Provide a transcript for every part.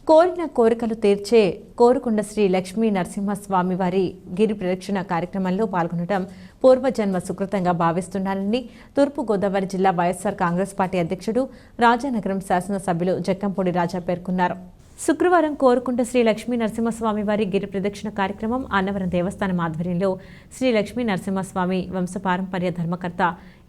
కోరిన కోరికలు తీర్చే కోరుకొండ శ్రీ లక్ష్మీ నరసింహస్వామి వారి గిరి ప్రదక్షిణ కార్యక్రమంలో పాల్గొనడం పూర్వజన్మ సుకృతంగా భావిస్తున్నానని తూర్పుగోదావరి జిల్లా వైఎస్ఆర్ కాంగ్రెస్ పార్టీ అధ్యక్షుడు రాజానగరం శాసనసభ్యులు జక్కంపూడి రాజా పేర్కొన్నారు. శుక్రవారం కోరుకొండ శ్రీ లక్ష్మీ నరసింహస్వామి వారి గిరి ప్రదక్షిణ కార్యక్రమం అన్నవరం దేవస్థానం ఆధ్వర్యంలో శ్రీ లక్ష్మీ నరసింహస్వామి వంశపారంపర్య ధర్మకర్త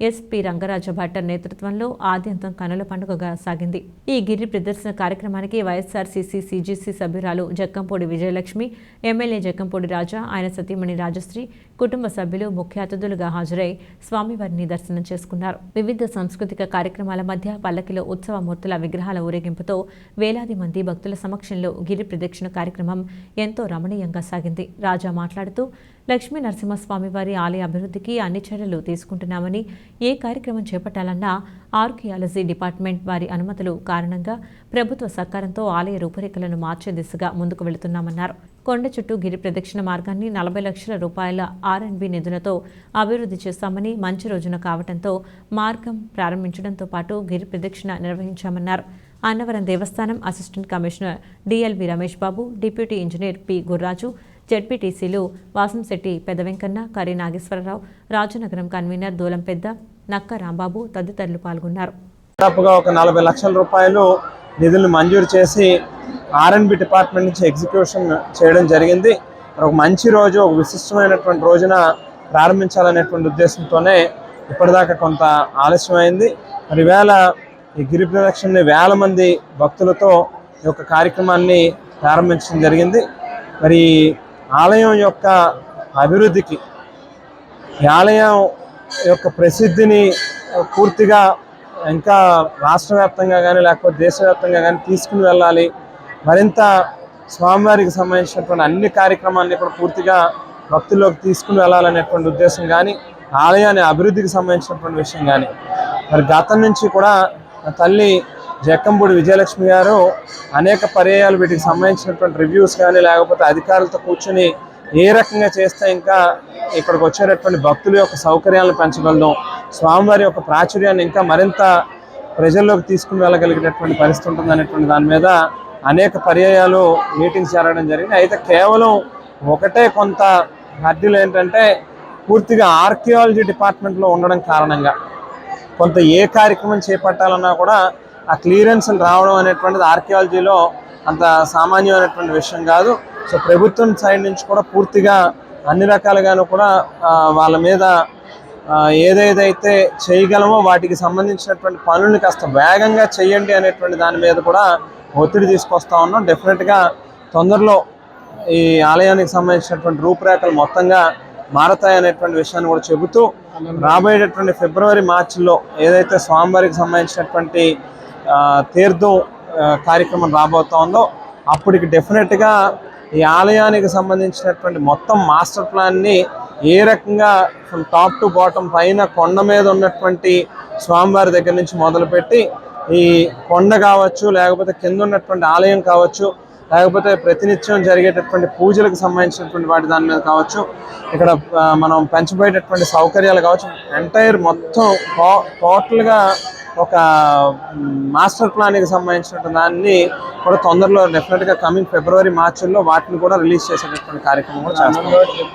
ఎస్పీ రంగరాజ భట్టర్ నేతృత్వంలో ఆద్యంతం కనుల పండుగగా సాగింది. ఈ గిరి ప్రదర్శన కార్యక్రమానికి వైఎస్ఆర్సీసీ సీజీసీ సభ్యురాలు జక్కంపూడి విజయలక్ష్మి, ఎమ్మెల్యే జక్కంపూడి రాజా, ఆయన సతీమణి రాజశ్రీ, కుటుంబ సభ్యులు ముఖ్య అతిథులుగా హాజరై స్వామివారిని దర్శనం చేసుకున్నారు. వివిధ సాంస్కృతిక కార్యక్రమాల మధ్య పల్లకిలో ఉత్సవమూర్తుల విగ్రహాల ఊరేగింపుతో వేలాది మంది భక్తుల సమక్షంలో గిరి ప్రదక్షిణ కార్యక్రమం ఎంతో రమణీయంగా సాగింది. రాజా మాట్లాడుతూ లక్ష్మీ నరసింహస్వామి వారి ఆలయ అభివృద్ధికి అన్ని చర్యలు తీసుకుంటున్నామని, ఏ కార్యక్రమం చేపట్టాలన్నా ఆర్కియాలజీ డిపార్ట్మెంట్ వారి అనుమతులు కారణంగా ప్రభుత్వ సహకారంతో ఆలయ రూపురేఖలను మార్చే దిశగా ముందుకు వెళుతున్నామన్నారు. కొండ చుట్టూ గిరి ప్రదక్షిణ మార్గాన్ని 40 లక్షల రూపాయల R&B నిధులతో అభివృద్ధి చేస్తామని, మంచి రోజున కావడంతో మార్గం ప్రారంభించడంతో పాటు గిరి ప్రదక్షిణ నిర్వహించామన్నారు. అన్నవరం దేవస్థానం assistant commissioner DLV Ramesh Babu, deputy engineer P Gurraju, జెడ్పీటీసీలు వాసంశెట్టి పెద్ద వెంకన్న, కరీ నాగేశ్వరరావు, రాజనగరం కన్వీనర్ దూలం పెద్ద, నక్క రాంబాబు తదితరులు పాల్గొన్నారు. దాదాపుగా ఒక 40 లక్షల రూపాయలు నిధులు మంజూరు చేసి R&B డిపార్ట్మెంట్ నుంచి ఎగ్జిక్యూషన్ చేయడం జరిగింది. ఒక మంచి రోజు, ఒక విశిష్టమైనటువంటి రోజున ప్రారంభించాలనేటువంటి ఉద్దేశంతోనే ఇప్పటిదాకా కొంత ఆలస్యమైంది. మరి ఈవేళ ఈ గిరి ప్రదక్షిణని వేల మంది భక్తులతో ఈ యొక్క కార్యక్రమాన్ని ప్రారంభించడం జరిగింది. మరి ఆలయం యొక్క అభివృద్ధికి, ఈ ఆలయం యొక్క ప్రసిద్ధిని పూర్తిగా ఇంకా రాష్ట్ర వ్యాప్తంగా కానీ లేకపోతే దేశవ్యాప్తంగా కానీ తీసుకుని వెళ్ళాలి. మరింత స్వామివారికి సంబంధించినటువంటి అన్ని కార్యక్రమాన్ని కూడా పూర్తిగా భక్తుల్లోకి తీసుకుని వెళ్ళాలనేటువంటి ఉద్దేశం కానీ, ఆలయాన్ని అభివృద్ధికి సంబంధించినటువంటి విషయం కానీ మరి గతం నుంచి కూడా తల్లి జక్కంపూడి విజయలక్ష్మి గారు అనేక పర్యాయాలు వీటికి సంబంధించినటువంటి రివ్యూస్ కానీ లేకపోతే అధికారులతో కూర్చొని ఏ రకంగా చేస్తే ఇంకా ఇక్కడికి వచ్చేటటువంటి భక్తుల యొక్క సౌకర్యాలను పెంచగలడం, స్వామివారి యొక్క ప్రాచుర్యాన్ని ఇంకా మరింత ప్రజల్లోకి తీసుకుని వెళ్ళగలిగేటటువంటి పరిస్థితి ఉంటుంది అనేటువంటి దాని మీద అనేక పర్యాయాలు మీటింగ్స్ జరగడం జరిగింది. అయితే కేవలం ఒకటే కొంత హద్దులు ఏంటంటే పూర్తిగా ఆర్కియాలజీ డిపార్ట్మెంట్లో ఉండడం కారణంగా కొంత ఏ కార్యక్రమం చేపట్టాలన్నా కూడా ఆ క్లియరెన్స్లు రావడం అనేటువంటిది ఆర్కియాలజీలో అంత సామాన్యమైనటువంటి విషయం కాదు. సో ప్రభుత్వం సైడ్ నుంచి కూడా పూర్తిగా అన్ని రకాలుగాను కూడా వాళ్ళ మీద ఏదైతే చేయగలమో వాటికి సంబంధించినటువంటి పనుల్ని కాస్త వేగంగా చేయండి అనేటువంటి దాని మీద కూడా ఒత్తిడి తీసుకొస్తా ఉన్నాం. డెఫినెట్గా తొందరలో ఈ ఆలయానికి సంబంధించినటువంటి రూపురేఖలు మొత్తంగా మారతాయనేటువంటి విషయాన్ని కూడా చెబుతూ రాబోయేటటువంటి ఫిబ్రవరి మార్చిలో ఏదైతే స్వామివారికి సంబంధించినటువంటి తీర్థం కార్యక్రమం రాబోతా ఉందో అప్పటికి డెఫినెట్గా ఈ ఆలయానికి సంబంధించినటువంటి మొత్తం మాస్టర్ ప్లాన్ని ఏ రకంగా ఫ్రమ్ టాప్ టు బాటమ్ పైన కొండ మీద ఉన్నటువంటి స్వామివారి దగ్గర నుంచి మొదలుపెట్టి ఈ కొండ కావచ్చు, లేకపోతే కింద ఉన్నటువంటి ఆలయం కావచ్చు, లేకపోతే ప్రతినిత్యం జరిగేటటువంటి పూజలకు సంబంధించినటువంటి వాటి దాని మీద కావచ్చు, ఇక్కడ మనం పెంచబోయేటటువంటి సౌకర్యాలు కావచ్చు, ఎంటైర్ మొత్తం టోటల్గా ఒక మాస్టర్ ప్లాన్కి సంబంధించినటువంటి దాన్ని కూడా తొందరలో డెఫినెట్గా కమింగ్ ఫిబ్రవరి మార్చిలో వాటిని కూడా రిలీజ్ చేసేటటువంటి కార్యక్రమం కూడా చేస్తాం.